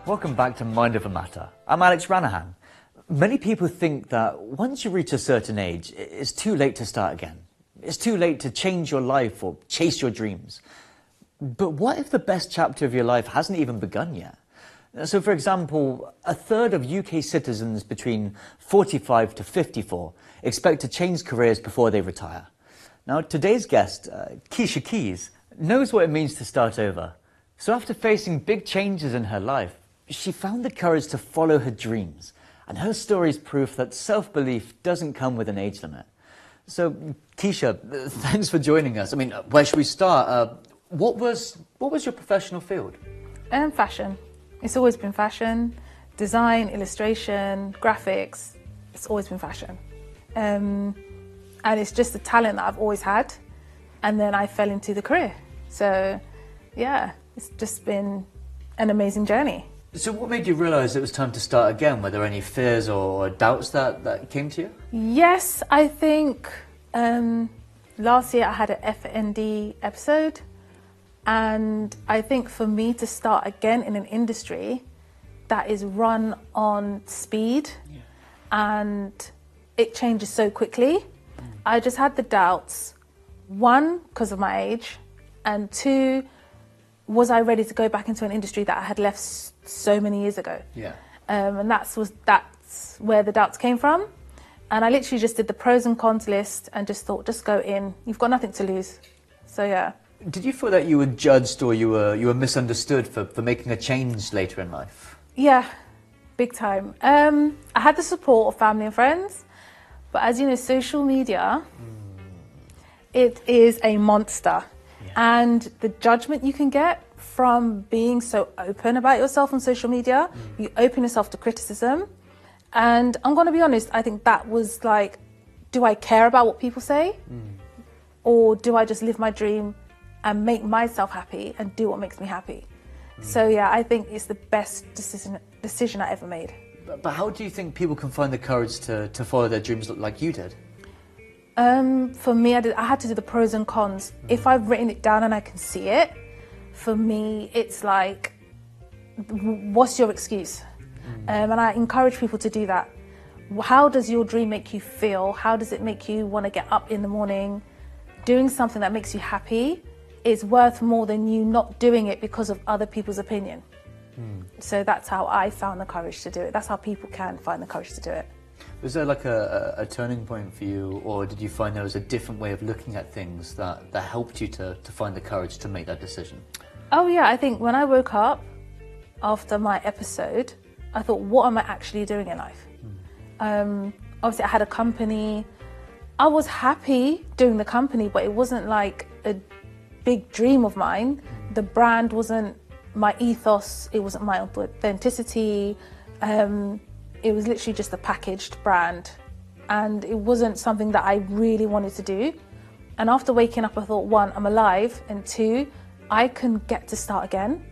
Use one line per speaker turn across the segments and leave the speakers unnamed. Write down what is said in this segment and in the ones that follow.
Welcome back to Mind Over Matter. I'm Alex Ranahan. Many people think that once you reach a certain age, it's too late to start again. It's too late to change your life or chase your dreams. But what if the best chapter of your life hasn't even begun yet? So, for example, a third of UK citizens between 45 to 54 expect to change careers before they retire. Now, today's guest, Keisha Keyz, knows what it means to start over. So after facing big changes in her life, she found the courage to follow her dreams. And her story is proof that self-belief doesn't come with an age limit. So, Keisha, thanks for joining us. I mean, where should we start? What was your professional field?
Fashion. It's always been fashion. Design, illustration, graphics. It's always been fashion. And it's just a talent that I've always had. And then I fell into the career. So, yeah, it's just been an amazing journey.
So what made you realise it was time to start again? Were there any fears or doubts that came to you?
Yes, I think last year I had an FND episode. And I think for me to start again in an industry that is run on speed and it changes so quickly, I just had the doubts. One, because of my age, and two, was I ready to go back into an industry that I had left so many years ago?
Yeah.
And that's where the doubts came from. And I literally just did the pros and cons list and just thought, just go in. You've got nothing to lose. So yeah.
Did you feel that you were judged or you were misunderstood for making a change later in life?
Yeah, big time. I had the support of family and friends, but as you know, social media, it is a monster. Yeah. And the judgment you can get from being so open about yourself on social media, you open yourself to criticism. And I'm going to be honest, I think that was like, do I care about what people say? Or do I just live my dream and make myself happy and do what makes me happy? So yeah, I think it's the best decision I ever made.
But how do you think people can find the courage to follow their dreams like you did?
For me, I had to do the pros and cons. If I've written it down and I can see it, for me, it's like, what's your excuse? And I encourage people to do that. How does your dream make you feel? How does it make you want to get up in the morning? Doing something that makes you happy is worth more than you not doing it because of other people's opinion. So that's how I found the courage to do it. That's how people can find the courage to do it.
Was there like a turning point for you, or did you find there was a different way of looking at things that helped you to find the courage to make that decision?
Oh yeah, I think when I woke up after my episode, I thought, what am I actually doing in life? Obviously I had a company. I was happy doing the company, but it wasn't like a big dream of mine. The brand wasn't my ethos, it wasn't my authenticity. It was literally just a packaged brand. And it wasn't something that I really wanted to do. And after waking up, I thought, one, I'm alive, and two, I can get to start again.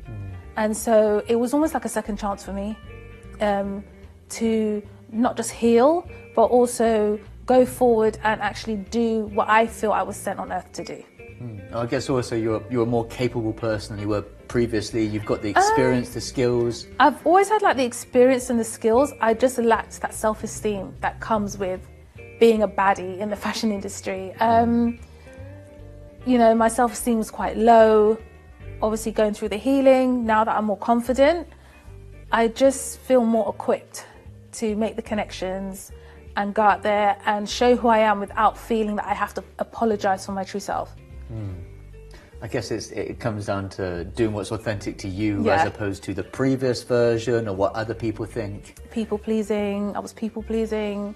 And so it was almost like a second chance for me to not just heal, but also go forward and actually do what I feel I was sent on earth to do.
I guess also you're a more capable person than you were previously. You've got the experience, the skills. I've
always had like the experience and the skills. I just lacked that self-esteem that comes with being a baddie in the fashion industry. You know, my self-esteem was quite low. Obviously going through the healing, now that I'm more confident, I just feel more equipped to make the connections and go out there and show who I am without feeling that I have to apologize for my true self.
I guess it comes down to doing what's authentic to you as opposed to the previous version or what other people think.
People pleasing, I was people pleasing.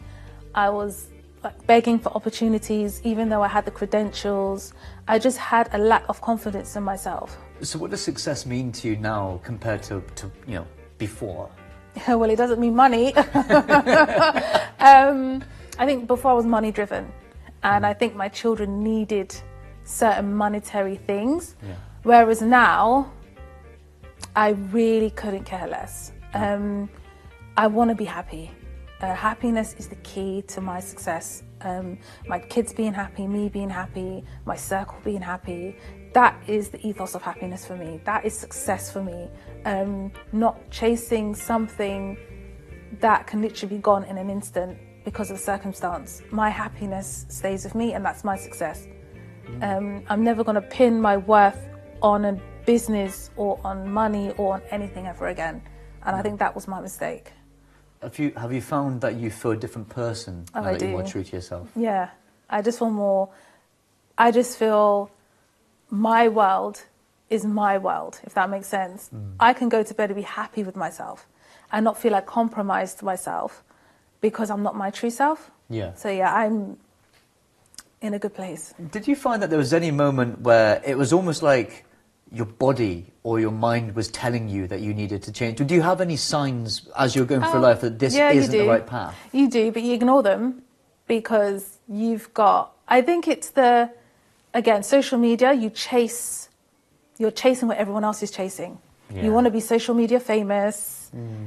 I was like begging for opportunities even though I had the credentials. I just had a lack of confidence in myself.
So what does success mean to you now compared to you know, before?
Well, it doesn't mean money. I think before I was money driven, and I think my children needed certain monetary things, whereas now I really couldn't care less. I want to be happy. Happiness is the key to my success. My kids being happy, me being happy, my circle being happy. that is the ethos of happiness for me. That is success for me. Not chasing something that can literally be gone in an instant because of circumstance. My happiness stays with me, and that's my success. I'm never going to pin my worth on a business or on money or on anything ever again. And I think that was my mistake.
Have you found that you feel a different person now that you're more true to yourself?
Yeah, I just feel my world is my world, if that makes sense. I can go to bed and be happy with myself and not feel like compromised myself because I'm not my true self.
Yeah.
So yeah, I'm in a good place.
Did you find that there was any moment where it was almost like your body or your mind was telling you that you needed to change? Do you have any signs as you're going through life that this isn't the right path?
You do, but you ignore them because you've got, I think it's again, social media, you're chasing what everyone else is chasing. Yeah. You want to be social media famous.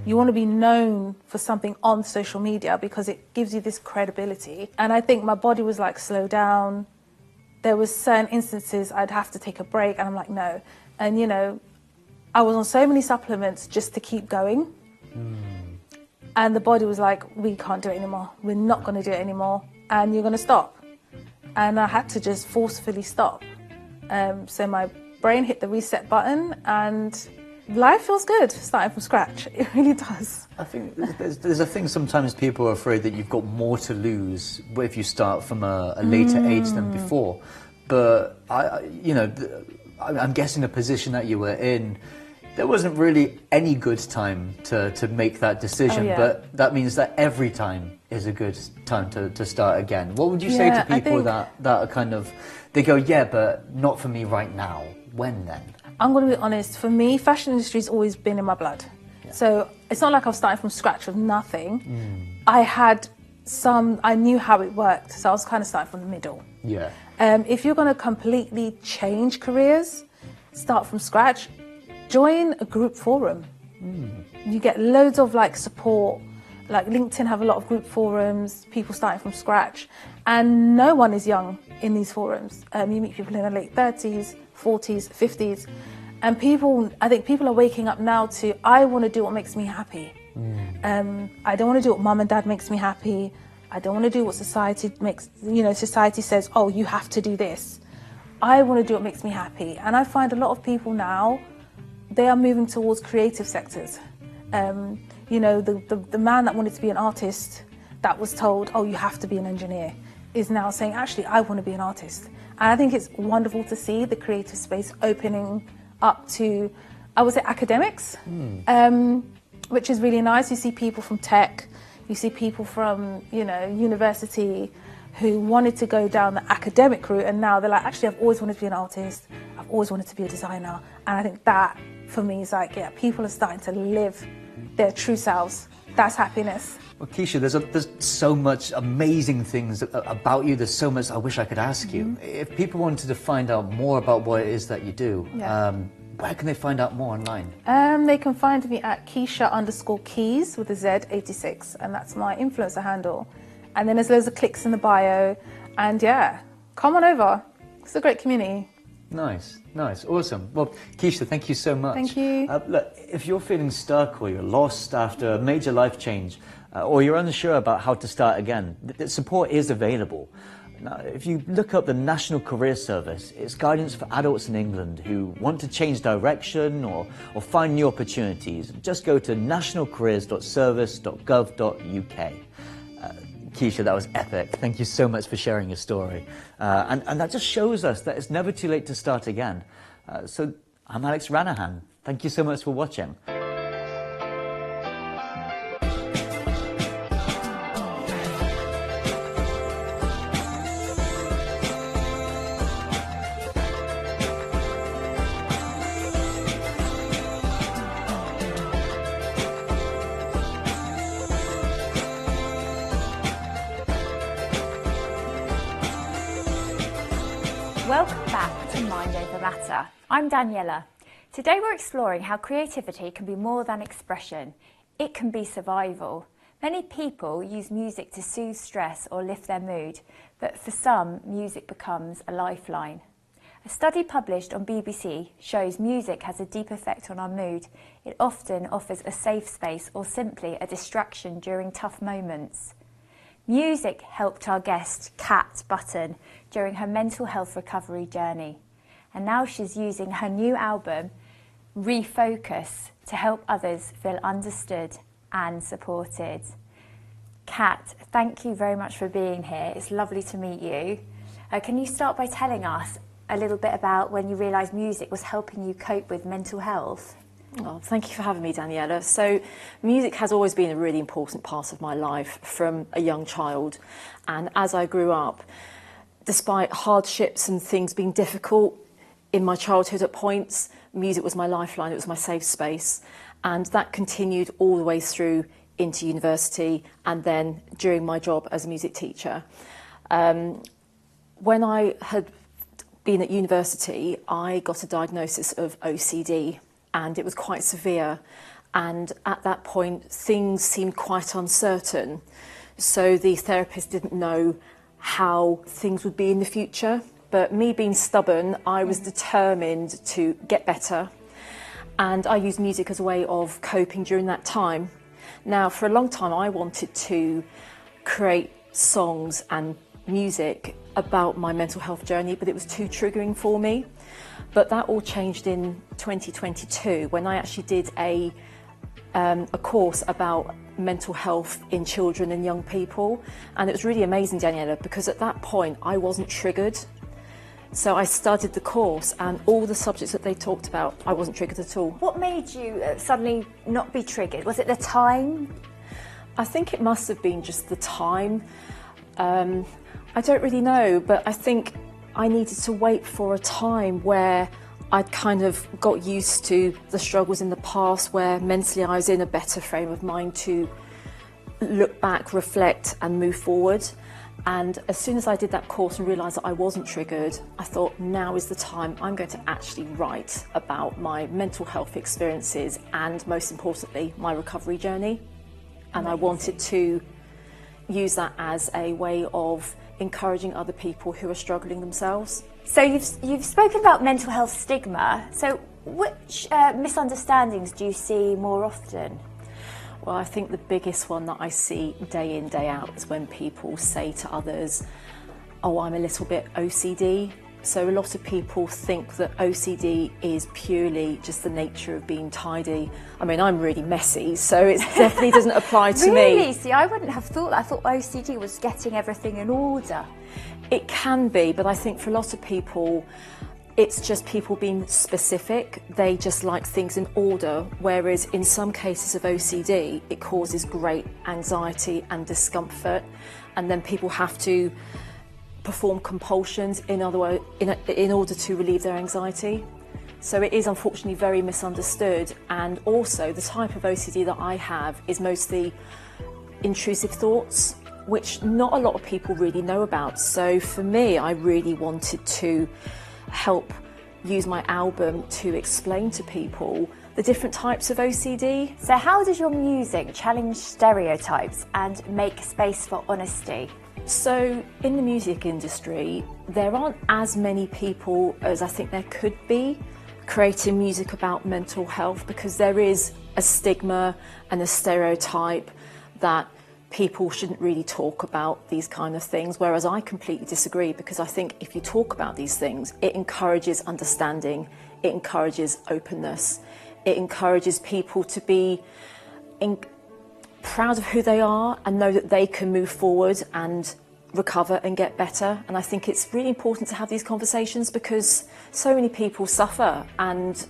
You want to be known for something on social media because it gives you this credibility. And I think my body was like, slow down. There was certain instances I'd have to take a break, and I'm like, no. And you know, I was on so many supplements just to keep going. And the body was like, we can't do it anymore. We're not going to do it anymore. And you're going to stop. And I had to just forcefully stop. So my brain hit the reset button, and life feels good starting from scratch. It really does.
I think there's a thing sometimes people are afraid that you've got more to lose if you start from a later age than before. But I'm guessing the position that you were in, there wasn't really any good time to make that decision. But that means that every time is a good time to start again. What would you say to people that are kind of, they go, yeah, but not for me right now? When then?
I'm going to be honest, for me, fashion industry's always been in my blood. Yeah. So it's not like I was starting from scratch with nothing. I knew how it worked, so I was kind of starting from the middle.
Yeah.
If you're going to completely change careers, start from scratch, join a group forum. You get loads of like support. Like LinkedIn have a lot of group forums, people starting from scratch, and no one is young in these forums. You meet people in their late 30s, 40s, 50s, and I think people are waking up now to, I want to do what makes me happy. I don't want to do what mum and dad makes me happy. I don't want to do what society says, oh, you have to do this. I want to do what makes me happy. And I find a lot of people now, they are moving towards creative sectors. The man that wanted to be an artist that was told, oh, you have to be an engineer, is now saying, actually, I want to be an artist. And I think it's wonderful to see the creative space opening up to, I would say, academics, which is really nice. You see people from tech, you see people from, university who wanted to go down the academic route, and now they're like, actually, I've always wanted to be an artist. I've always wanted to be a designer. And I think that, for me, is like, yeah, people are starting to live their true selves. That's happiness. Well,
Keisha, there's so much amazing things about you. There's so much I wish I could ask you. If people wanted to find out more about what it is that you do, where can they find out more online?
They can find me at Keisha_Keyz with a Z 86, and that's my influencer handle. And then there's loads of clicks in the bio, and yeah, come on over. It's a great community.
Nice, awesome. Well, Keisha, thank you so much.
Thank you.
Look, if you're feeling stuck or you're lost after a major life change, or you're unsure about how to start again, support is available. Now, if you look up the National Career Service, it's guidance for adults in England who want to change direction or find new opportunities. Just go to nationalcareers.service.gov.uk. Keisha, that was epic. Thank you so much for sharing your story. And that just shows us that it's never too late to start again. So I'm Alex Ranahan. Thank you so much for watching.
Welcome back to Mind Over Matter. I'm Daniela. Today we're exploring how creativity can be more than expression. It can be survival. Many people use music to soothe stress or lift their mood, but for some, music becomes a lifeline. A study published on BBC shows music has a deep effect on our mood. It often offers a safe space or simply a distraction during tough moments. Music helped our guest, Kat Button, during her mental health recovery journey. And now she's using her new album, Refocus, to help others feel understood and supported. Kat, thank you very much for being here. It's lovely to meet you. Can you start by telling us a little bit about when you realised music was helping you cope with mental health?
Oh, thank you for having me, Daniela. So music has always been a really important part of my life from a young child. And as I grew up, despite hardships and things being difficult in my childhood at points, music was my lifeline, it was my safe space. And that continued all the way through into university and then during my job as a music teacher. When I had been at university, I got a diagnosis of OCD and it was quite severe. And at that point, things seemed quite uncertain. So the therapist didn't know how things would be in the future. But me being stubborn, I was determined to get better. And I used music as a way of coping during that time. Now, for a long time, I wanted to create songs and music about my mental health journey, but it was too triggering for me. But that all changed in 2022 when I actually did a course about mental health in children and young people. And it was really amazing, Daniela, because at that point I wasn't triggered. So I studied the course and all the subjects that they talked about, I wasn't triggered at all.
What made you suddenly not be triggered? Was it the time?
I think it must have been just the time. I don't really know, but I think I needed to wait for a time where I'd kind of got used to the struggles in the past, where mentally I was in a better frame of mind to look back, reflect and move forward. And as soon as I did that course and realised that I wasn't triggered, I thought now is the time I'm going to actually write about my mental health experiences and, most importantly, my recovery journey. And I wanted to use that as a way of encouraging other people who are struggling themselves.
So you've spoken about mental health stigma. So which misunderstandings do you see more often?
Well, I think the biggest one that I see day in, day out is when people say to others, oh, I'm a little bit OCD. So a lot of people think that OCD is purely just the nature of being tidy. I mean, I'm really messy, so it definitely doesn't apply to me.
Really? See, I wouldn't have thought that. I thought OCD was getting everything in order.
It can be, but I think for a lot of people, it's just people being specific. They just like things in order, whereas in some cases of OCD, it causes great anxiety and discomfort, and then people have to perform compulsions in order to relieve their anxiety. So it is unfortunately very misunderstood, and also the type of OCD that I have is mostly intrusive thoughts, which not a lot of people really know about. So for me, I really wanted to help use my album to explain to people the different types of OCD.
So how does your music challenge stereotypes and make space for honesty?
So in the music industry, there aren't as many people as I think there could be creating music about mental health, because there is a stigma and a stereotype that people shouldn't really talk about these kind of things, whereas I completely disagree, because I think if you talk about these things, it encourages understanding, it encourages openness, it encourages people to be proud of who they are and know that they can move forward and recover and get better. And I think it's really important to have these conversations, because so many people suffer and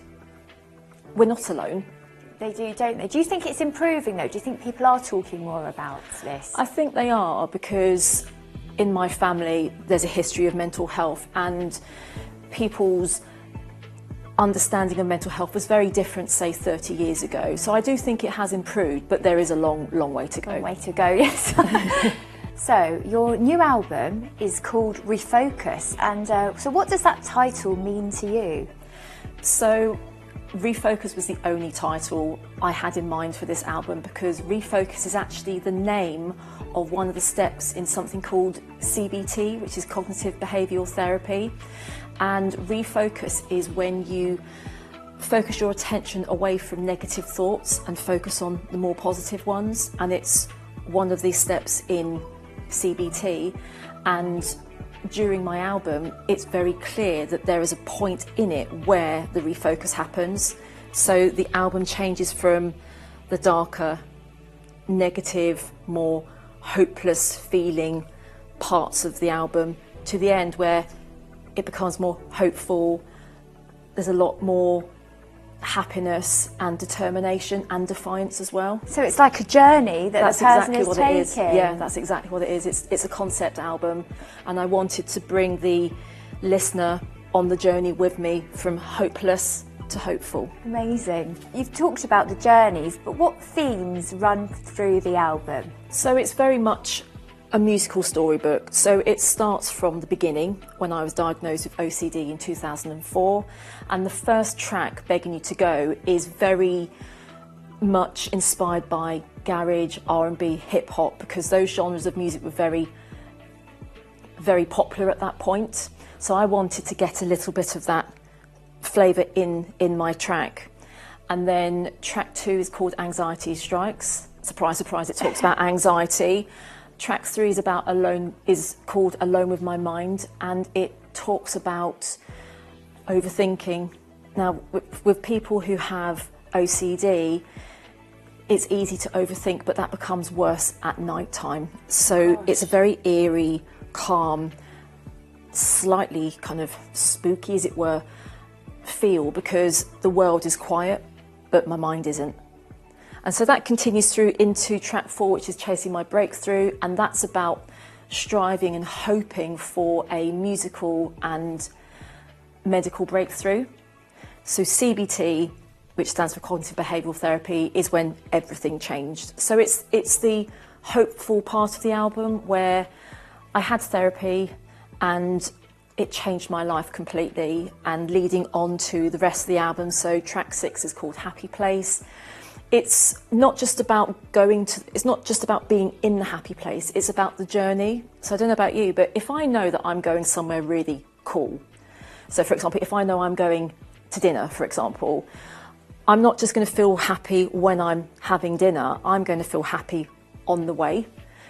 we're not alone.
They do, don't they? Do you think it's improving though? Do you think people are talking more about this?
I think they are, because in my family there's a history of mental health, and people's understanding of mental health was very different, say, 30 years ago. So I do think it has improved, but there is a long way to go.
Long way to go, yes. So your new album is called Refocus, and so what does that title mean to you?
So Refocus was the only title I had in mind for this album, because Refocus is actually the name of one of the steps in something called CBT, which is cognitive behavioural therapy. And refocus is when you focus your attention away from negative thoughts and focus on the more positive ones. And it's one of these steps in CBT. And during my album, it's very clear that there is a point in it where the refocus happens. So the album changes from the darker, negative, more hopeless feeling parts of the album to the end where it becomes more hopeful. There's a lot more happiness and determination and defiance as well.
So it's like a journey that
That's
the person
exactly
is
what
taking.
it is. Yeah, that's exactly what it is. It's a concept album, and I wanted to bring the listener on the journey with me from hopeless to hopeful.
Amazing. You've talked about the journeys, but what themes run through the album?
So it's very much a musical storybook. So it starts from the beginning, when I was diagnosed with OCD in 2004, and the first track, Begging You to Go, is very much inspired by garage, R&B, hip-hop, because those genres of music were very, very popular at that point. So I wanted to get a little bit of that flavour in my track. And then track 2 is called Anxiety Strikes. Surprise, surprise, it talks about anxiety. Track 3 is called Alone with My Mind, and it talks about overthinking. Now, with people who have OCD, it's easy to overthink, but that becomes worse at night time. So it's a very eerie, calm, slightly kind of spooky, as it were, feel, because the world is quiet, but my mind isn't. And so that continues through into track 4, which is Chasing My Breakthrough, and that's about striving and hoping for a musical and medical breakthrough. So CBT, which stands for cognitive behavioural therapy, is when everything changed. So it's the hopeful part of the album where I had therapy and it changed my life completely, and leading on to the rest of the album. So track 6 is called Happy Place. It's not just about it's not just about being in the happy place, it's about the journey. So I don't know about you, but if I know that I'm going somewhere really cool, so for example, if I know I'm going to dinner, for example, I'm not just going to feel happy when I'm having dinner, I'm going to feel happy on the way.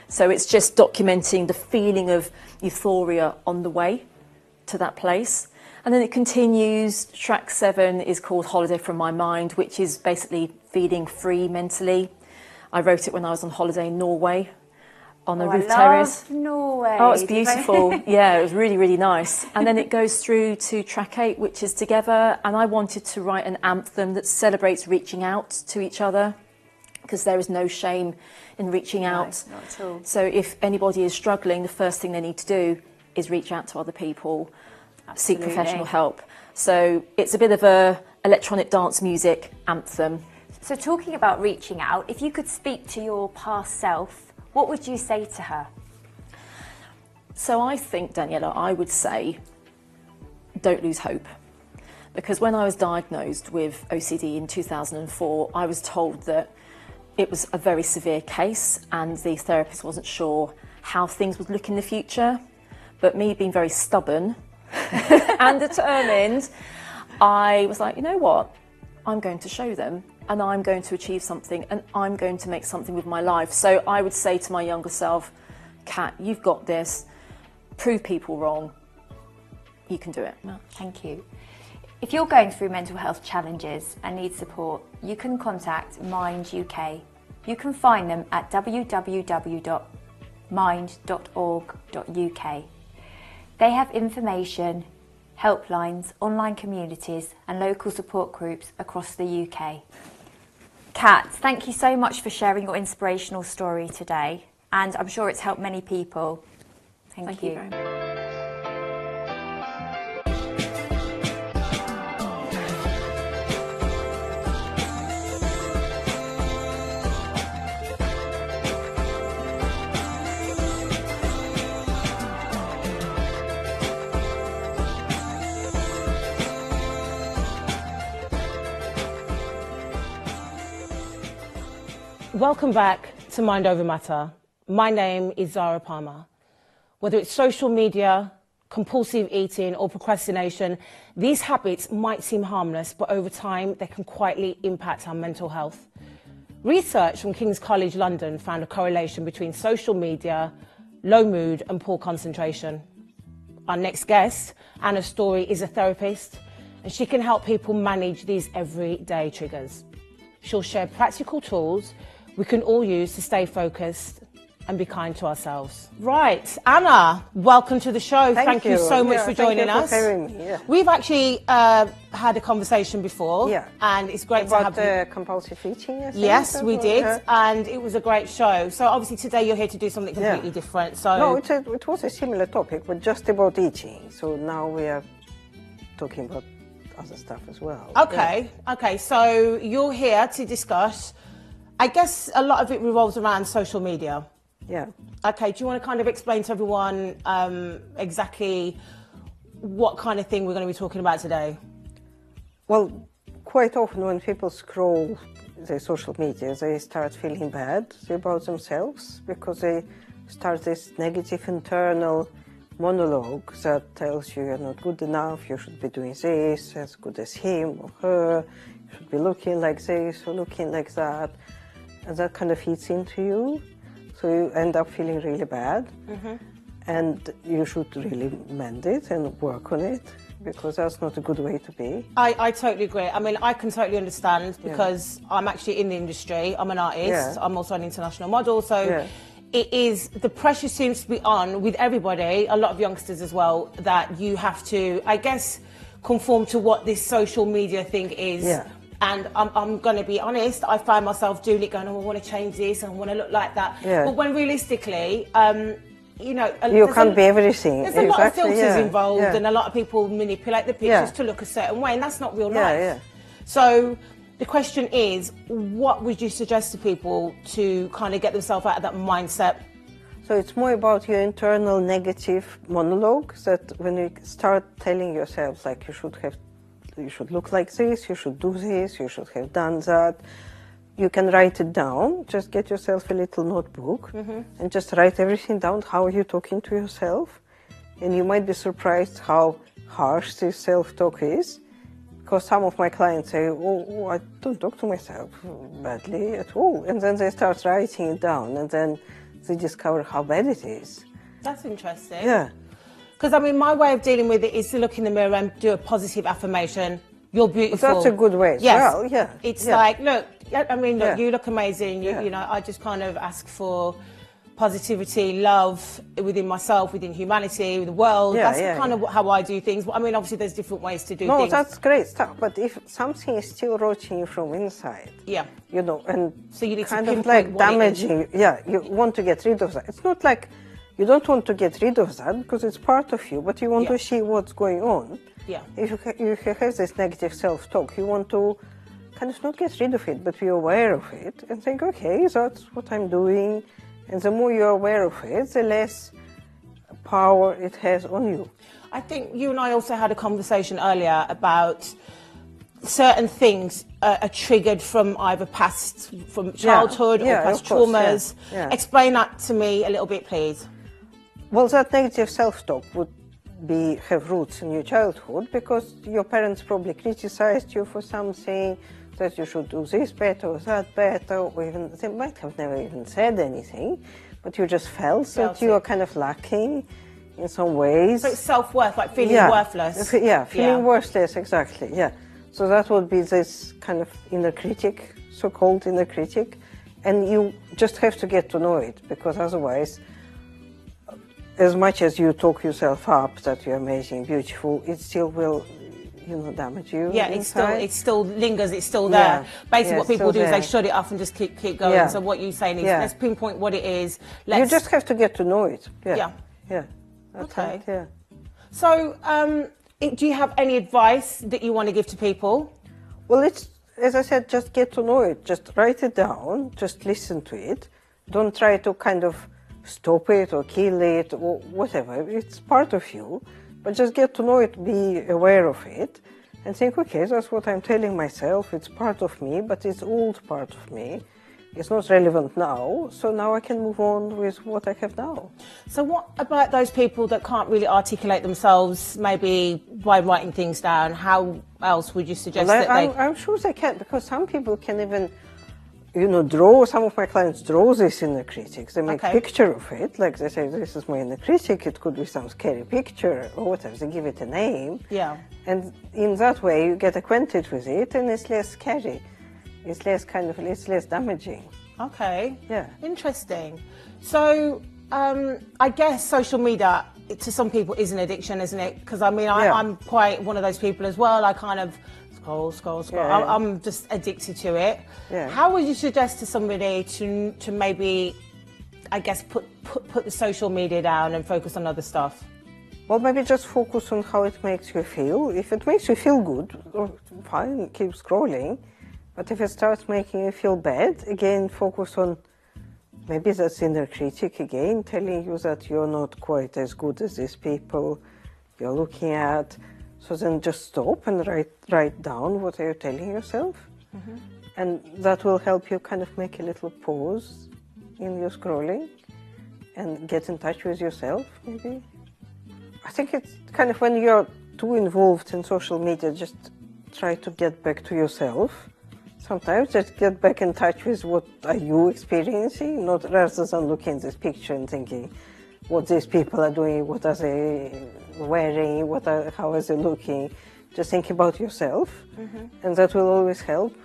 So it's just documenting the feeling of euphoria on the way to that place. And then it continues. Track 7 is called Holiday from My Mind, which is basically feeling free mentally. I wrote it when I was on holiday in Norway on a roof terrace.
Norway.
Oh, it's beautiful. Yeah, it was really, really nice. And then it goes through to track 8, which is Together. And I wanted to write an anthem that celebrates reaching out to each other, because there is no shame in reaching out.
Not at all.
So if anybody is struggling, the first thing they need to do is reach out to other people.
Absolutely.
Seek professional help. So it's a bit of a electronic dance music anthem.
So talking about reaching out, if you could speak to your past self, what would you say to her?
So I think, Daniela, I would say, don't lose hope. Because when I was diagnosed with OCD in 2004, I was told that it was a very severe case and the therapist wasn't sure how things would look in the future. But me being very stubborn and determined, I was like, you know what? I'm going to show them, and I'm going to achieve something, and I'm going to make something with my life. So I would say to my younger self, Kat, you've got this. Prove people wrong. You can do it.
Thank you. If you're going through mental health challenges and need support, you can contact Mind UK. You can find them at www.mind.org.uk. They have information, helplines, online communities and local support groups across the UK. Kat, thank you so much for sharing your inspirational story today, and I'm sure it's helped many people. Thank you.
Very much.
Welcome back to Mind Over Matter. My name is Zara Palmer. Whether it's social media, compulsive eating or procrastination, these habits might seem harmless, but over time they can quietly impact our mental health. Research from King's College London found a correlation between social media, low mood and poor concentration. Our next guest, Anna Story, is a therapist and she can help people manage these everyday triggers. She'll share practical tools we can all use to stay focused and be kind to ourselves. Right, Anna, welcome to the show. Thank you so much for joining us.
Thank you for having me. Yeah.
We've actually had a conversation before, and it's great to have
about compulsive eating. I think,
yes, we did, and it was a great show. So obviously today you're here to do something completely different. So
no, it was a similar topic, but just about eating. So now we are talking about other stuff as well.
Okay, okay. So you're here to discuss. I guess a lot of it revolves around social media.
Yeah.
Okay, do you want to kind of explain to everyone exactly what kind of thing we're going to be talking about today?
Well, quite often when people scroll their social media, they start feeling bad about themselves because they start this negative internal monologue that tells you you're not good enough, you should be doing this as good as him or her, you should be looking like this or looking like that. And that kind of eats into you. So you end up feeling really bad, and you should really mend it and work on it, because that's not a good way to be.
I totally agree. I mean, I can totally understand because I'm actually in the industry. I'm an artist. I'm also an international model. So it is, the pressure seems to be on with everybody, a lot of youngsters as well, that you have to, I guess, conform to what this social media thing is.
Yeah.
And I'm going to be honest, I find myself doing it going, oh, I want to change this and I want to look like that.
Yeah.
But when realistically, you know...
You can't be everything.
There's a lot of filters involved and a lot of people manipulate the pictures to look a certain way, and that's not real life.
Yeah.
So the question is, what would you suggest to people to kind of get themselves out of that mindset?
So it's more about your internal negative monologue, that when you start telling yourself, like, you should look like this, you should do this, you should have done that. You can write it down. Just get yourself a little notebook and just write everything down, how you're talking to yourself. And you might be surprised how harsh this self-talk is. Because some of my clients say, oh, I don't talk to myself badly at all. And then they start writing it down, and then they discover how bad it is.
That's interesting.
Yeah.
Because, I mean, my way of dealing with it is to look in the mirror and do a positive affirmation. You're beautiful.
Well, that's a good way as well, yeah.
It's like, look, I mean, look, you look amazing. You know, I just kind of ask for positivity, love within myself, within humanity, the world. That's kind of how I do things. But, I mean, obviously, there's different ways to do things.
No, that's great stuff. But if something is still rotting you from inside, you know, and
so you need
kind
to
of like damaging, you want to get rid of that. It's not like you don't want to get rid of that because it's part of you, but you want to see what's going on.
Yeah.
If you have this negative self-talk, you want to kind of not get rid of it, but be aware of it and think, okay, that's what I'm doing. And the more you're aware of it, the less power it has on you.
I think you and I also had a conversation earlier about certain things are triggered from either from childhood or past traumas. Explain that to me a little bit, please.
Well, that negative self-talk would have roots in your childhood because your parents probably criticized you for something, that you should do this better or that better, or even they might have never even said anything, but you just felt that you are kind of lacking in some ways.
So it's self-worth, like feeling worthless.
Feeling worthless, exactly, So that would be this kind of inner critic, so-called inner critic, and you just have to get to know it, because otherwise, as much as you talk yourself up that you're amazing, beautiful, it still will, you know, damage you.
Yeah, it still lingers, it's still there. Basically, what people do is they shut it off and just keep going. So what you're saying is, let's pinpoint what it is.
You just have to get to know it.
Okay. So, do you have any advice that you want to give to people?
Well, it's, as I said, just get to know it. Just write it down. Just listen to it. Don't try to kind of stop it or kill it or whatever. It's part of you. But just get to know it, be aware of it, and think, okay, that's what I'm telling myself. It's part of me, but it's old part of me. it's not relevant now, so now I can move on with what I have now.
So what about those people that can't really articulate themselves, maybe by writing things down? How else would you suggest
Well,
that they...
I'm sure they can, because some people can even, you know, draw. Some of my clients draw this inner critic. They make picture of it, like they say, this is my inner critic. It could be some scary picture or whatever. They give it a name.
Yeah.
And in that way, you get acquainted with it, and it's less scary. It's less it's less damaging.
Okay.
Yeah.
Interesting. So, I guess social media, to some people, is an addiction, isn't it? Because, I mean, I'm quite one of those people as well. I kind of scroll.
Yeah.
I'm just addicted to it.
Yeah.
How would you suggest to somebody to maybe, I guess, put the social media down and focus on other stuff?
Well, maybe just focus on how it makes you feel. If it makes you feel good, fine, keep scrolling. But if it starts making you feel bad, again, focus on maybe that's inner critic again, telling you that you're not quite as good as these people you're looking at. So then just stop and write down what you're telling yourself. Mm-hmm. And that will help you kind of make a little pause in your scrolling and get in touch with yourself, maybe. I think it's kind of when you're too involved in social media, just try to get back to yourself. Sometimes just get back in touch with what are you experiencing, not rather than looking at this picture and thinking what these people are doing, what are they wearing, how are they looking. Just think about yourself, and that will always help.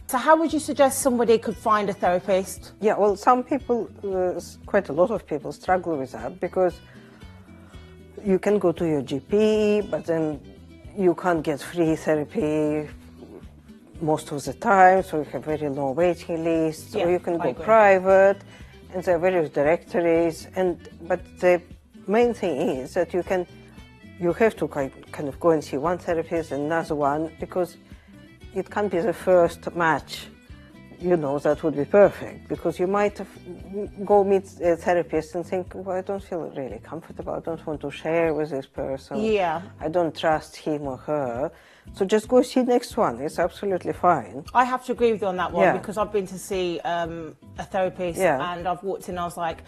So how would you suggest somebody could find a therapist?
Yeah, well, some people, quite a lot of people struggle with that, because you can go to your GP, but then you can't get free therapy most of the time, so you have very long waiting lists, or you can go private, and there are various directories. But the main thing is that you have to kind of go and see one therapist and another one, because it can't be the first match, you know, that would be perfect, because you might go meet a therapist and think, well, I don't feel really comfortable, I don't want to share with this person, I don't trust him or her. So just go see next one. It's absolutely fine.
I have to agree with you on that one, because I've been to see a therapist and I've walked in and I was like,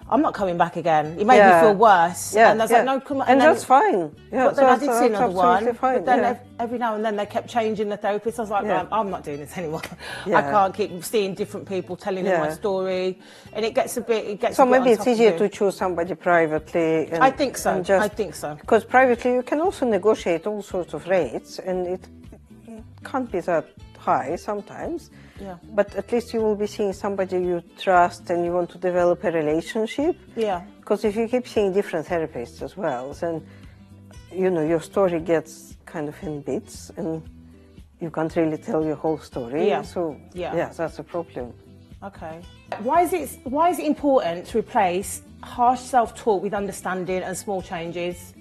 I'm not coming back again. It made me feel worse. And I was like, no, come on.
And that's fine.
But then I did see another one.
Fine.
But then every now and then they kept changing the therapist. I was like, no, I'm not doing this anymore. I can't keep seeing different people telling them my story. And it gets a bit,
So maybe it's easier to choose somebody privately.
I think so. I think so.
Because privately you can also negotiate all sorts of rates, and it can't be that high sometimes.
Yeah.
But at least you will be seeing somebody you trust and you want to develop a relationship.
Yeah.
Because if you keep seeing different therapists as well, then, you know, your story gets kind of in bits and you can't really tell your whole story.
Yeah.
So, that's a problem.
Okay. Why is it important to replace harsh self-talk with understanding and small changes?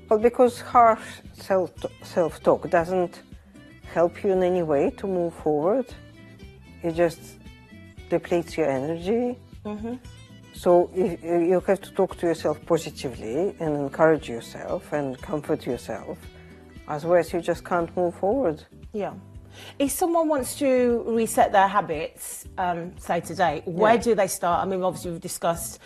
Well, because harsh self-talk doesn't help you in any way to move forward. It just depletes your energy. So you have to talk to yourself positively and encourage yourself and comfort yourself. Otherwise, you just can't move forward.
Yeah. If someone wants to reset their habits, say today, where do they start? I mean, obviously we've discussed...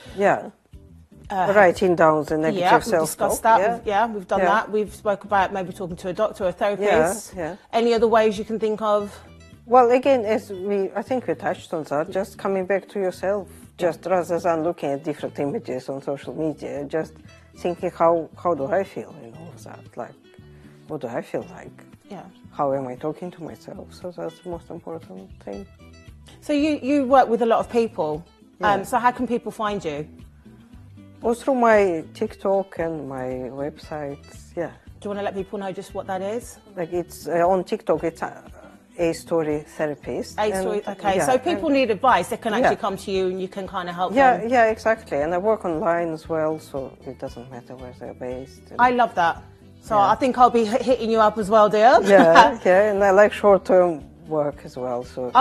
writing down the negative self-talk.
We've discussed that. We've done that. We've spoke about maybe talking to a doctor or a therapist. Any other ways you can think of?
Well, again, I think we touched on that, just coming back to yourself, just rather than looking at different images on social media, just thinking how do I feel in all of that, like, what do I feel like?
Yeah.
How am I talking to myself? So that's the most important thing.
So you work with a lot of people, so how can people find you?
Well, through my TikTok and my websites, Do
you want to let people know just what that is?
Like it's on TikTok, it's A Story Therapist.
So people need advice, they can actually come to you and you can kind of help them.
Yeah, exactly. And I work online as well, so it doesn't matter where they're based.
I love that. So I think I'll be hitting you up as well, dear.
And I like short-term work as well. So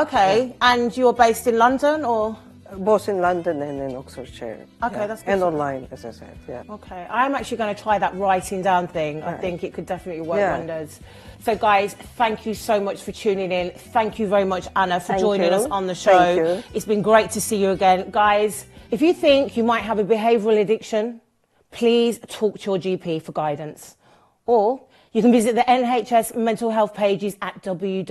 and you're based in London, or?
both in London and in Oxfordshire.
Okay, that's good
And
to know.
online, as I said, yeah.
Okay, I'm actually going to try that writing down thing. I think it could definitely work wonders. So guys, thank you so much for tuning in. Thank you very much, Anna, for joining us on the show.
Thank you.
It's been great to see you again. Guys, if you think you might have a behavioural addiction, please talk to your GP for guidance. Or you can visit the NHS mental health pages at www.nhs.uk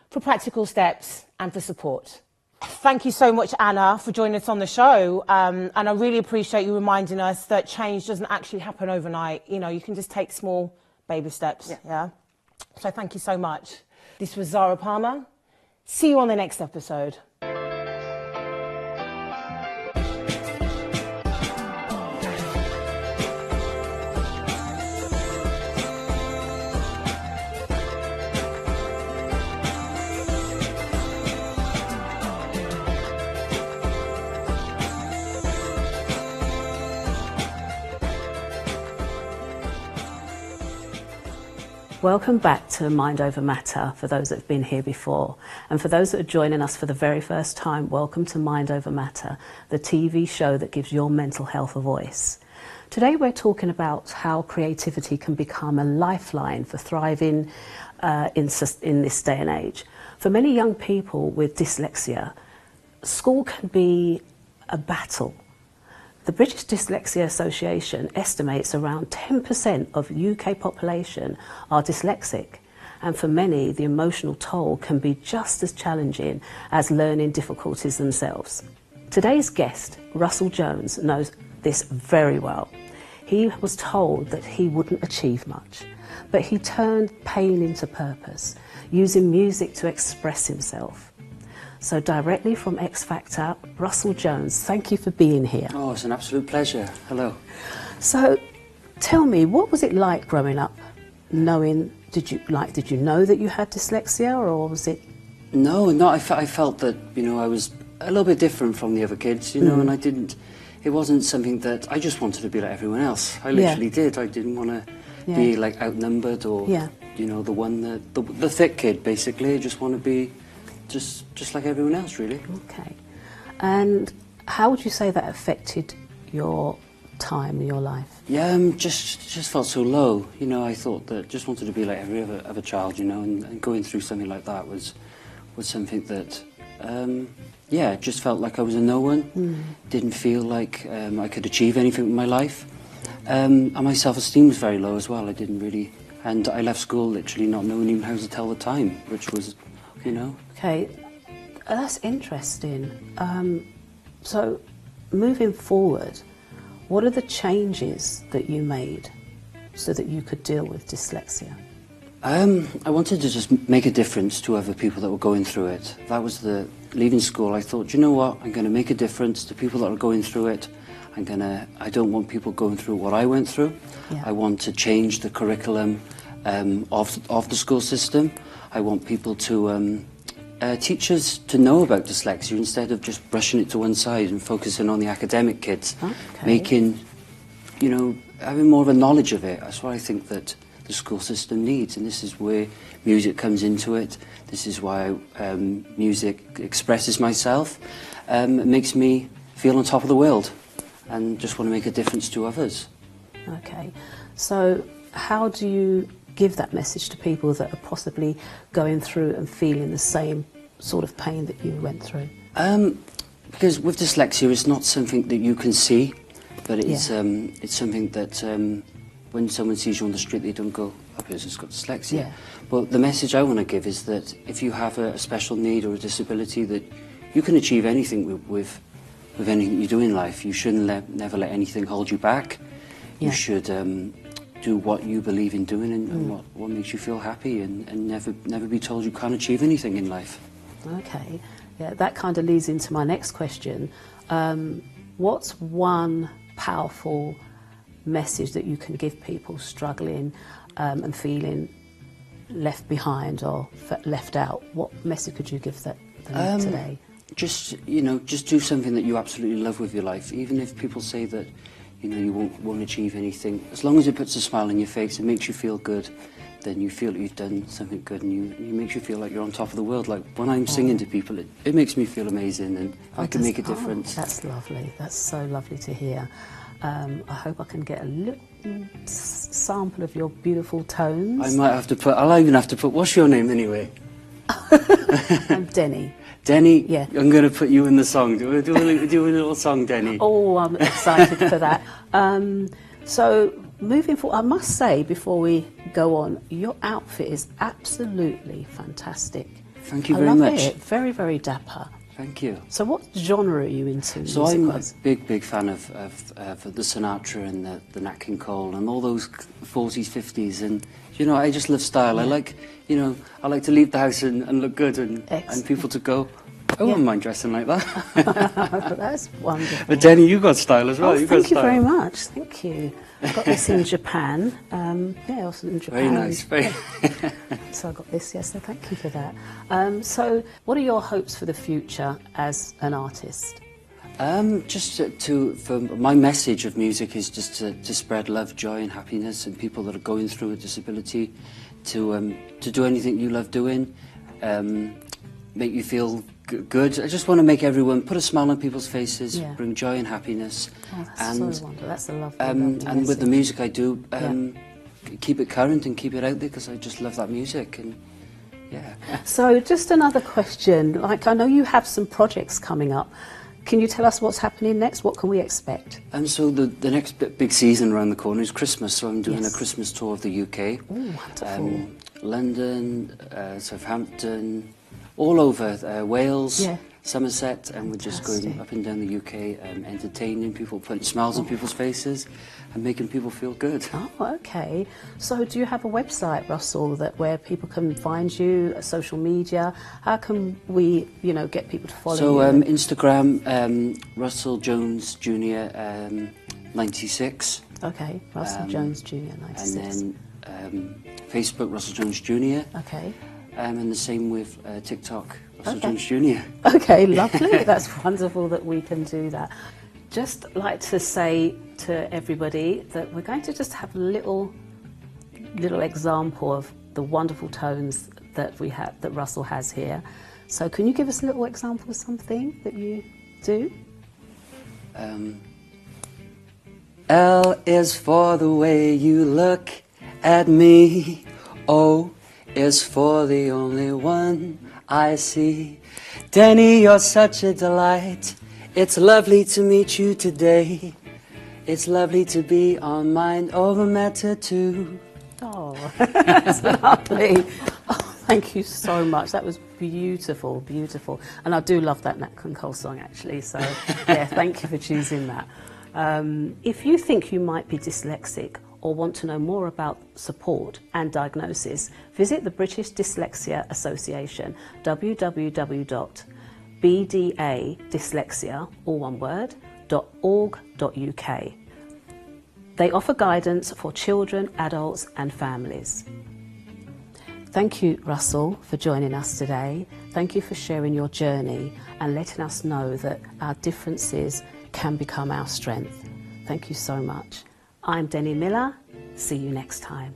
for practical steps and for support. Thank you so much, Anna, for joining us on the show. And I really appreciate you reminding us that change doesn't actually happen overnight. You know, you can just take small baby steps. Yeah. So thank you so much. This was Zara Palmer. See you on the next episode.
Welcome back to Mind Over Matter for those that have been here before. And for those that are joining us for the very first time, welcome to Mind Over Matter, the TV show that gives your mental health a voice. Today we're talking about how creativity can become a lifeline for thriving in this day and age. For many young people with dyslexia, school can be a battle. The British Dyslexia Association estimates around 10% of UK population are dyslexic, and for many the emotional toll can be just as challenging as learning difficulties themselves. Today's guest, Russell Jones, knows this very well. He was told that he wouldn't achieve much, but he turned pain into purpose, using music to express himself. So directly from X Factor, Russell Jones, thank you for being here.
Oh, it's an absolute pleasure. Hello.
So tell me, what was it like growing up, knowing, did you know that you had dyslexia, or was it?
No, I felt that, you know, I was a little bit different from the other kids, you know, and it wasn't something that, I just wanted to be like everyone else. I literally did. I didn't want to be like outnumbered or, you know, the thick kid, basically. I just want to be just like everyone else, really.
Okay. And how would you say that affected your time in your life?
Yeah, just felt so low. You know, I thought that just wanted to be like every other child, you know, and going through something like that was something that, just felt like I was a no one. Didn't feel like I could achieve anything in my life. And my self-esteem was very low as well. I didn't really, and I left school literally not knowing even how to tell the time, which was, you know.
Okay, that's interesting. So, moving forward, what are the changes that you made so that you could deal with dyslexia?
I wanted to just make a difference to other people that were going through it. That was leaving school. I thought, you know what, I'm going to make a difference to people that are going through it. I don't want people going through what I went through. Yeah. I want to change the curriculum of the school system. I want people to, teachers to know about dyslexia instead of just brushing it to one side and focusing on the academic kids. Making, you know, having more of a knowledge of it. That's what I think that the school system needs, and this is where music comes into it. This is why music expresses myself. It makes me feel on top of the world and just want to make a difference to others. Okay, so how do you give that message to people that are possibly going through and feeling the same sort of pain that you went through? Because with dyslexia, it's not something that you can see, but it's something that when someone sees you on the street, they don't go, "That person's got dyslexia." Yeah. But the message I want to give is that if you have a special need or a disability, that you can achieve anything with anything you do in life. You shouldn't never let anything hold you back. Yeah. You should do what you believe in doing and what makes you feel happy, and never be told you can't achieve anything in life. Okay, yeah, that kind of leads into my next question. What's one powerful message that you can give people struggling and feeling left behind or left out? What message could you give them today? Just, you know, just do something that you absolutely love with your life, even if people say that, you know, you won't achieve anything. As long as it puts a smile on your face, it makes you feel good, then you feel that you've done something good, and it makes you feel like you're on top of the world. Like when I'm singing to people, it makes me feel amazing, and I can make a difference.
That's lovely. That's so lovely to hear. I hope I can get a little sample of your beautiful tones.
I might have to put, I'll even have to put, what's your name anyway?
I'm Denny.
Denny?
Yeah.
I'm going to put you in the song. Do a little song, Denny.
Oh, I'm excited for that. So, moving forward, I must say, before we go on, your outfit is absolutely fantastic.
Thank you very much.
I love it. Very, very dapper.
Thank you.
So what genre are you into?
So I'm a big fan of the Sinatra and the Nat King Cole and all those 40s, 50s, and you know, I just love style. Yeah. I like, you know, I like to leave the house and look good and people to go, I wouldn't mind dressing like that.
That's wonderful.
But Denny, you got style as well.
Oh, thank you very much. Thank you. I got this in Japan. Yeah, also in Japan.
Very nice. Very.
So I got this. Yes, so thank you for that. So, what are your hopes for the future as an artist?
Just for my message of music is just to spread love, joy, and happiness, and people that are going through a disability, to do anything you love doing, make you feel good. I just want to make everyone put a smile on people's faces, bring joy and happiness.
Oh, that's so wonderful. That's a lovely,
and with the music I do, keep it current and keep it out there because I just love that music. And yeah.
So just another question. Like, I know you have some projects coming up. Can you tell us what's happening next? What can we expect?
So the next big season around the corner is Christmas. So I'm doing a Christmas tour of the UK.
Oh, wonderful.
London, Southampton, all over Wales, Somerset, and we're just going up and down the UK, entertaining people, putting smiles on people's faces and making people feel good.
Oh, okay. So do you have a website, Russell, where people can find you, social media? How can we, you know, get people to follow you?
So Instagram, Russell Jones Jr. 96.
Okay, Russell Jones Jr. 96.
And then Facebook, Russell Jones Jr.
Okay.
And the same with TikTok, Russell Jones Jr.
Okay, lovely. That's wonderful that we can do that. Just like to say to everybody that we're going to just have a little example of the wonderful tones that we have, that Russell has here. So can you give us a little example of something that you do?
L is for the way you look at me. O is for the only one I see. Denny, you're such a delight. It's lovely to meet you today. It's lovely to be on Mind Over Matter too.
Oh, that's lovely. Oh, thank you so much. That was beautiful, beautiful. And I do love that Nat King Cole song, actually. So, yeah, thank you for choosing that. If you think you might be dyslexic or want to know more about support and diagnosis, visit the British Dyslexia Association, www.bdadyslexia, all one word, .org.uk. They offer guidance for children, adults and families. Thank you, Russell, for joining us today. Thank you for sharing your journey and letting us know that our differences can become our strength. Thank you so much. I'm Denny Miller. See you next time.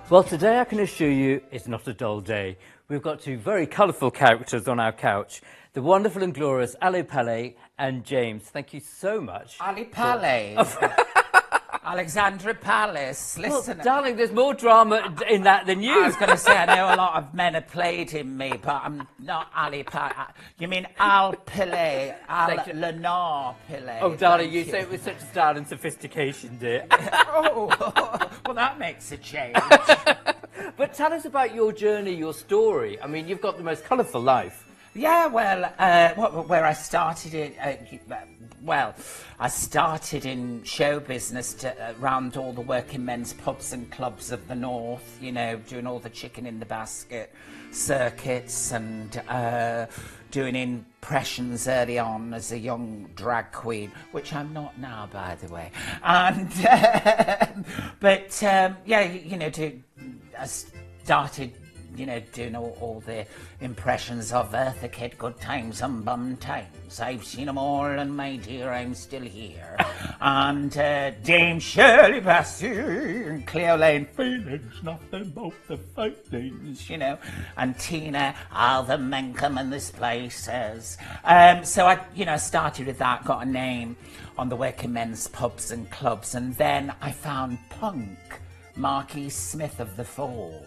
Well, today I can assure you it's not a dull day. We've got two very colourful characters on our couch, the wonderful and glorious Ali Paley and James. Thank you so much.
Ali Paley? Alexandra Palace, listen.
Well, darling, there's more drama in that than you.
I was going to say, I know a lot of men have played in me, but I'm not Ali Paley. You mean Al Paley, Lanah Paley.
Oh, darling, you say it with such style and sophistication, dear.
Oh, well, that makes a change.
But tell us about your journey, your story. I mean, you've got the most colourful life.
Yeah, well, where I started it, well, I started in show business around all the working men's pubs and clubs of the north, you know, doing all the chicken in the basket circuits and doing impressions early on as a young drag queen, which I'm not now, by the way. And but yeah, you know, I started, you know, doing all the impressions of Eartha Kitt, good times and bum times. I've seen them all, and my dear, I'm still here. And Dame Shirley Bassey and Cleo Lane, feelings, nothing but the feelings, you know. And Tina, all the men come in this places. So I, you know, started with that, got a name on the working men's pubs and clubs, and then I found punk, Marquis Smith of the Fall.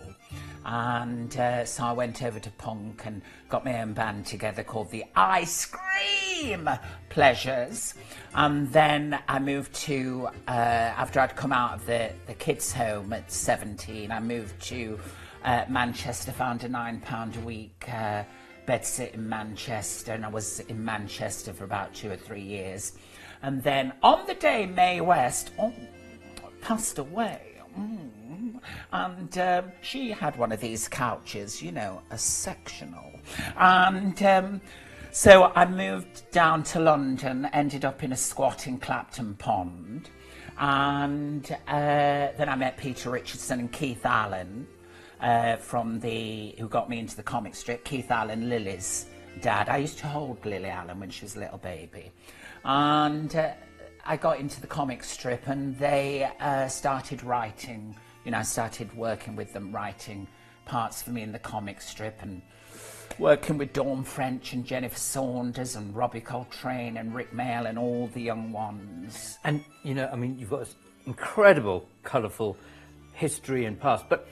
And so I went over to punk and got my own band together called the Ice Cream Pleasures. And then I moved to, after I'd come out of the kids' home at 17, I moved to Manchester, found a £9 a week bedsit in Manchester, and I was in Manchester for about 2 or 3 years. And then on the day Mae West passed away, and she had one of these couches, you know, a sectional. And so I moved down to London, ended up in a squat in Clapton Pond. And then I met Peter Richardson and Keith Allen, who got me into the comic strip. Keith Allen, Lily's dad. I used to hold Lily Allen when she was a little baby. And I got into the comic strip, and they started writing. You know, I started working with them, writing parts for me in the comic strip, and working with Dawn French and Jennifer Saunders and Robbie Coltrane and Rick Mail and all the young ones.
And, you know, I mean, you've got this incredible, colourful history and past. But,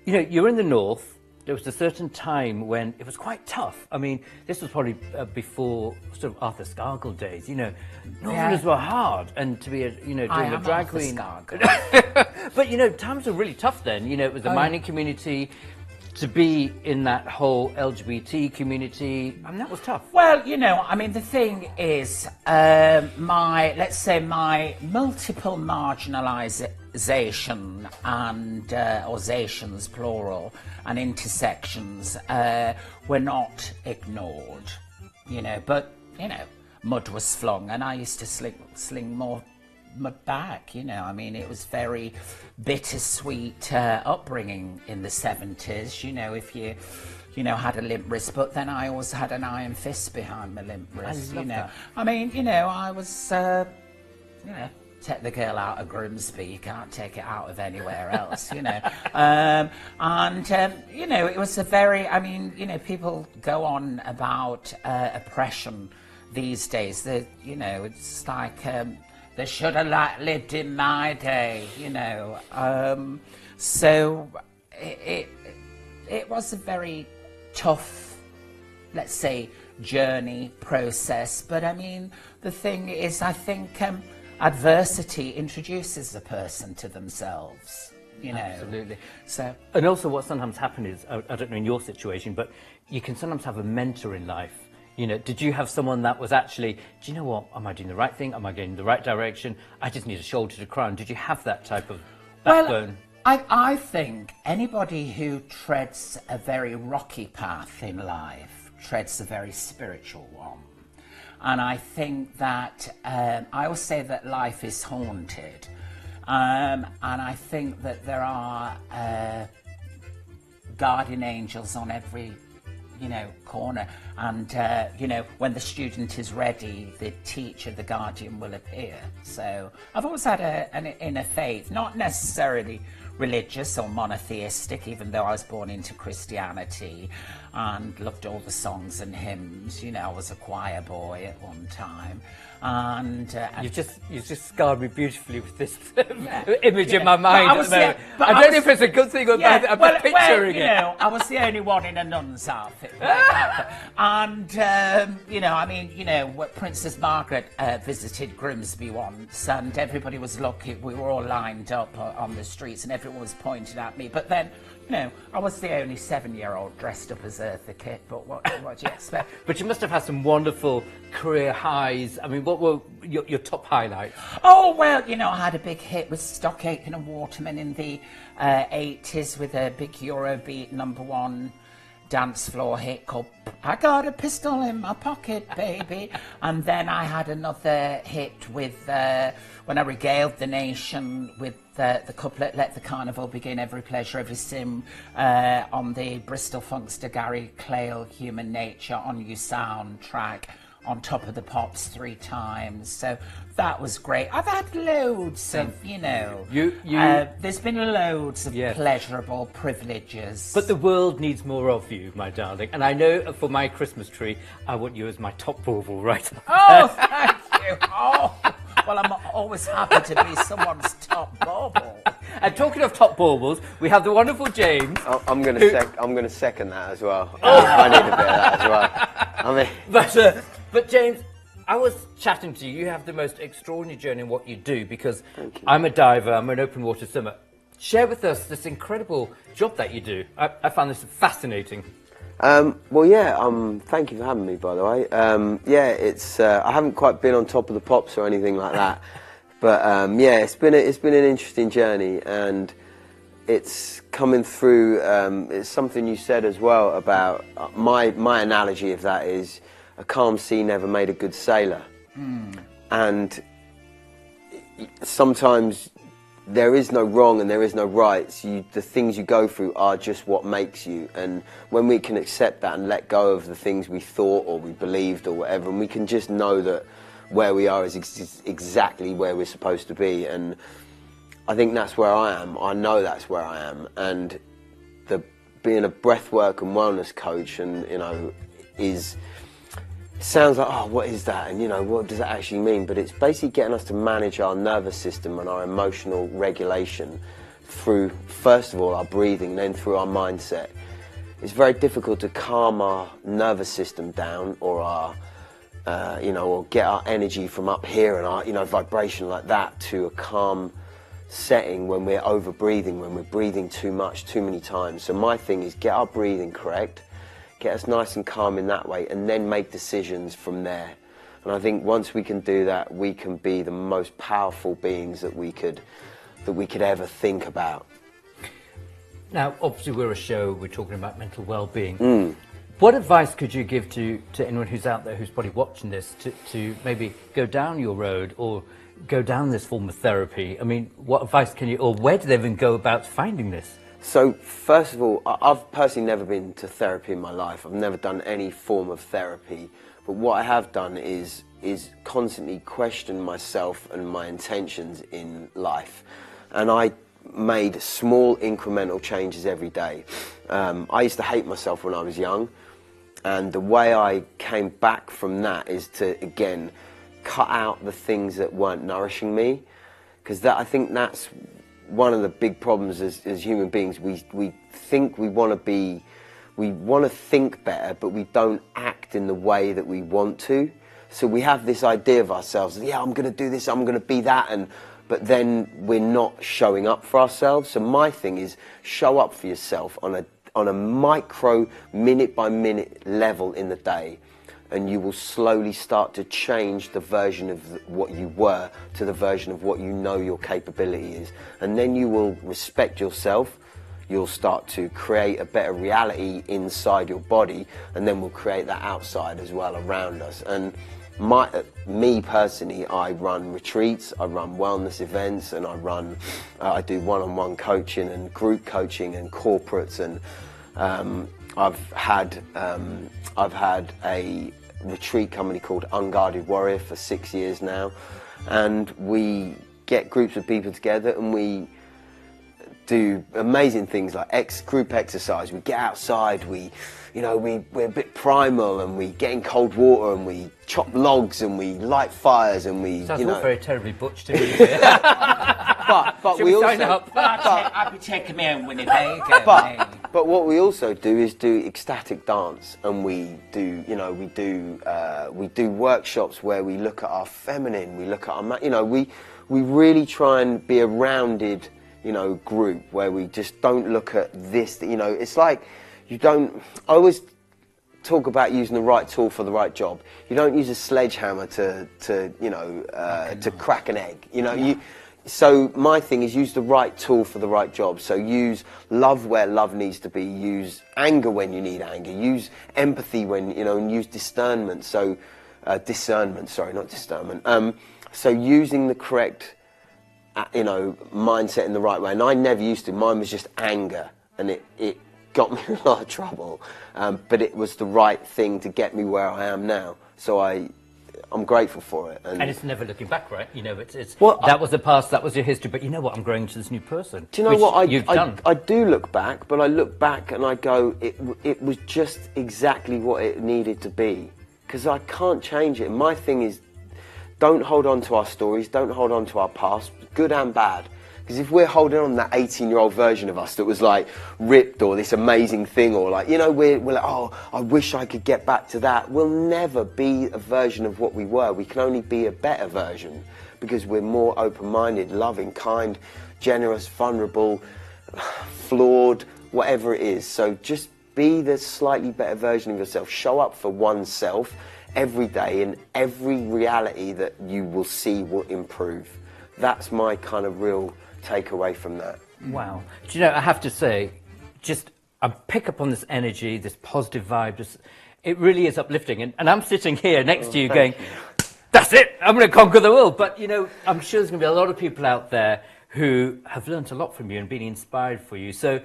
you know, you're in the North. There was a certain time when it was quite tough. I mean, this was probably before sort of Arthur Scargill days. You know, Northerners were hard, and to be, doing a drag queen. But, you know, times were really tough then. You know, it was the mining community. To be in that whole LGBT community, I mean, that was tough.
Well, you know, I mean, the thing is, let's say my multiple marginalisation and, or zations, plural, and intersections were not ignored, you know, but, you know, mud was flung, and I used to sling more mud back, you know. I mean, it was very bittersweet upbringing in the 70s, you know, if you had a limp wrist, but then I always had an iron fist behind my limp wrist, you know. That. I mean, you know, I was, take the girl out of Grimsby, you can't take it out of anywhere else, you know. You know, it was a very, I mean, you know, people go on about oppression these days, that, you know, it's like, they should have lived in my day, you know. So it was a very tough, let's say, journey, process. But I mean, the thing is, I think adversity introduces a person to themselves, you know.
Absolutely.
So,
and also what sometimes happens is, I don't know in your situation, but you can sometimes have a mentor in life. You know, did you have someone that was actually, do you know what, am I doing the right thing? Am I going in the right direction? I just need a shoulder to cry on. Did you have that type of backbone?
Well, I think anybody who treads a very rocky path in life treads a very spiritual one. And I think that, I always say that life is haunted. And I think that there are guardian angels on every, you know, corner, and you know, when the student is ready, the teacher, the guardian will appear. So I've always had an inner faith, not necessarily religious or monotheistic, even though I was born into Christianity and loved all the songs and hymns. You know, I was a choir boy at one time. And
you've just scarred me beautifully with this image in my mind. I don't know if it's a good thing or bad. I'm picturing it.
You know, I was the only one in a nun's outfit. And you know, I mean, you know, Princess Margaret visited Grimsby once, and everybody was lucky. We were all lined up on the streets, and everyone was pointing at me. But then, I was the only 7-year-old dressed up as Eartha Kitt, but what do you expect?
But you must have had some wonderful career highs. I mean, what were your top highlights?
Oh, well, I had a big hit with Stock Aitken and Waterman in the 80s with a big Eurobeat #1 dance floor hit called I Got a Pistol in My Pocket, Baby. And then I had another hit with when I regaled the nation with the couplet Let the Carnival Begin, Every Pleasure, Every Sin on the Bristol Funkster Gary Clayle Human Nature On You soundtrack, on Top of the Pops 3 times. So that was great. I've had loads of, there's been loads of pleasurable privileges.
But the world needs more of you, my darling. And I know for my Christmas tree, I want you as my top bauble right up.
Oh, thank you. Oh, well, I'm always happy to be someone's top bauble.
And talking of top baubles, we have the wonderful James.
I'm going to second that as well. I need a bit of that as well. I mean,
But James, I was chatting to you. You have the most extraordinary journey in what you do, because I'm a diver, I'm an open water swimmer. Share with us this incredible job that you do. I found this fascinating.
Thank you for having me, by the way. It's I haven't quite been on Top of the Pops or anything like that, but it's been an interesting journey, and it's coming through. It's something you said as well about my analogy of that is a calm sea never made a good sailor, and sometimes there is no wrong and there is no rights. The things you go through are just what makes you, and when we can accept that and let go of the things we thought or we believed or whatever, and we can just know that where we are is exactly where we're supposed to be, and I think that's where I am. I know that's where I am, and being a breathwork and wellness coach, and sounds like, oh, what is that? And what does that actually mean? But it's basically getting us to manage our nervous system and our emotional regulation through, first of all, our breathing, then through our mindset. It's very difficult to calm our nervous system down, or or get our energy from up here and our, vibration like that to a calm setting when we're over breathing, when we're breathing too much, too many times. So my thing is get our breathing correct, get us nice and calm in that way, and then make decisions from there. And I think once we can do that, we can be the most powerful beings that we could ever think about.
Now, obviously, we're a show, we're talking about mental well-being. What advice could you give to anyone who's out there who's probably watching this to maybe go down your road or go down this form of therapy? I mean, what advice can you, or where do they even go about finding this?
So, first of all, I've personally never been to therapy in my life. I've never done any form of therapy. But what I have done is constantly question myself and my intentions in life. And I made small incremental changes every day. I used to hate myself when I was young. And the way I came back from that is to, again, cut out the things that weren't nourishing me. Because I think that's one of the big problems as human beings. We think we want to think better, but we don't act in the way that we want to. So we have this idea of ourselves, yeah, I'm going to do this, I'm going to be that, but then we're not showing up for ourselves. So my thing is show up for yourself on a micro, minute by minute level in the day, and you will slowly start to change the version of what you were to the version of what you know your capability is. And then you will respect yourself, you'll start to create a better reality inside your body, and then we'll create that outside as well around us. And me personally, I run retreats, I run wellness events, and I do one-on-one coaching and group coaching and corporates, and I've had a retreat company called Unguarded Warrior for 6 years now, and we get groups of people together and we do amazing things like group exercise. We get outside, we're a bit primal, and we get in cold water and we chop logs and we light fires and we
sounds all very terribly butch to me.
but we also
sign up?
I'd be taking me own Winnebago.
But what we also do is do ecstatic dance, and we do workshops where we look at our feminine, we look at our we really try and be a rounded you know, group where we just don't look at this, you know, it's like you don't, I always talk about using the right tool for the right job. You don't use a sledgehammer to you know, to crack an egg, you know. So my thing is use the right tool for the right job. So use love where love needs to be, use anger when you need anger, use empathy when, you know, and use discernment. So, discernment, sorry, not discernment. So using the correct, you know, mindset in the right way. And I never used to, mine was just anger, and it got me in a lot of trouble. But it was the right thing to get me where I am now. So I'm grateful for it.
And it's never looking back, right? You know, it's
well,
that was the past, that was your history, but you know what, I'm growing into this new person.
Do you know what I do look back, but I look back and I go, it was just exactly what it needed to be, because I can't change it. My thing is, don't hold on to our stories, don't hold on to our past, good and bad. Because if we're holding on to that 18-year-old version of us that was like ripped or this amazing thing, or like, you know, we're like, oh, I wish I could get back to that. We'll never be a version of what we were. We can only be a better version because we're more open-minded, loving, kind, generous, vulnerable, flawed, whatever it is. So just be the slightly better version of yourself. Show up for oneself every day, and every reality that you will see will improve. That's my kind of real takeaway from that.
Wow. Do you know, I have to say, just I pick up on this energy, this positive vibe. It really is uplifting. And I'm sitting here next to you going, that's it, I'm going to conquer the world. But, you know, I'm sure there's going to be a lot of people out there who have learnt a lot from you and been inspired for you. So,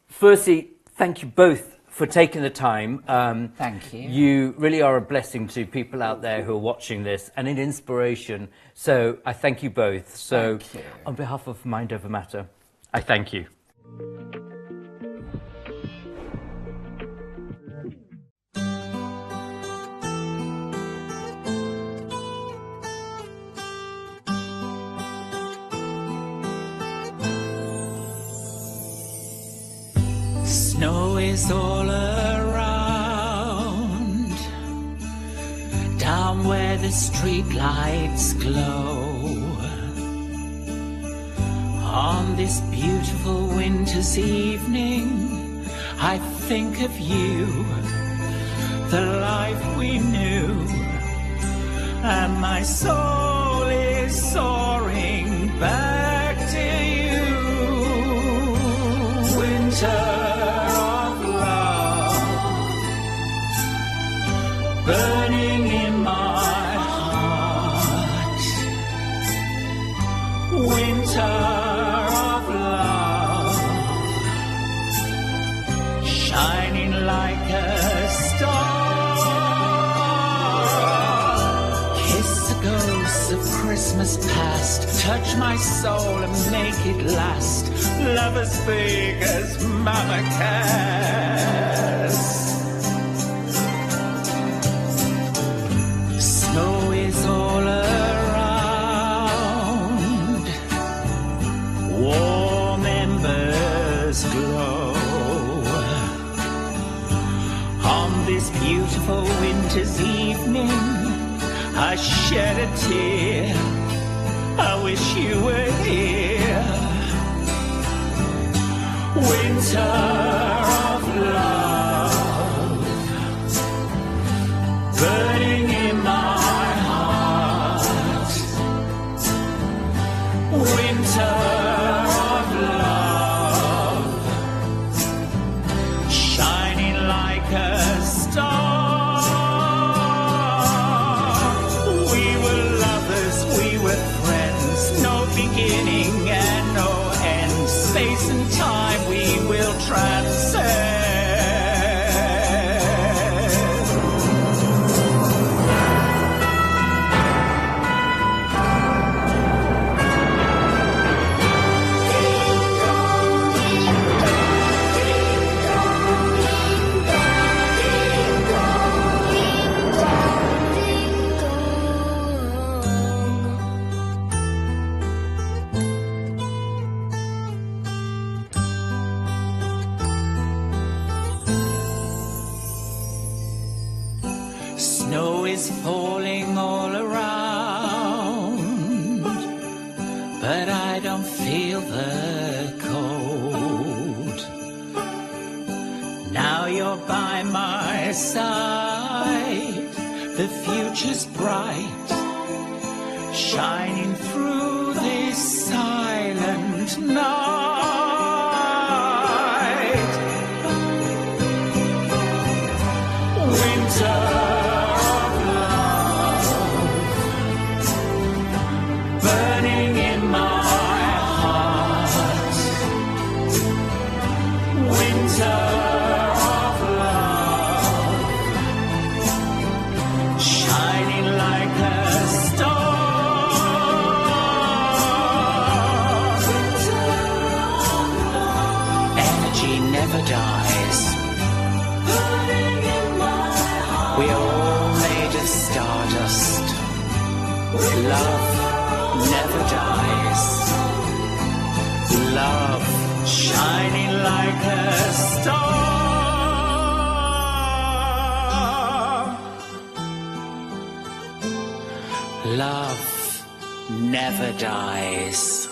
firstly, thank you both for taking the time.
Thank you.
You really are a blessing to people out there who are watching this and an inspiration. So I thank you both. So
Thank you.
On behalf of Mind Over Matter, I thank you.
Snow is all around, down where the street lights glow. On this beautiful winter's evening, I think of you, the life we knew, and my soul is soaring back to you. Winter burning in my heart, winter of love, shining like a star. Kiss the ghosts of Christmas past, touch my soul and make it last. Love as big as Mama Cass. Snow is all around, warm embers glow. On this beautiful winter's evening, I shed a tear, I wish you were here. Winter of love, burning in my winter of love, shining like a star. We were lovers, we were friends, no beginning and no end. Space and time we will transcend. Snow is falling all around, but I don't feel the Now you're by my side, the future's bright, shining through this silent night. Winter of love, burning in my heart. Winter of love, shining like a star. Energy never dies. We are all made of stardust. Love never dies. Love shining like a star. Love never dies.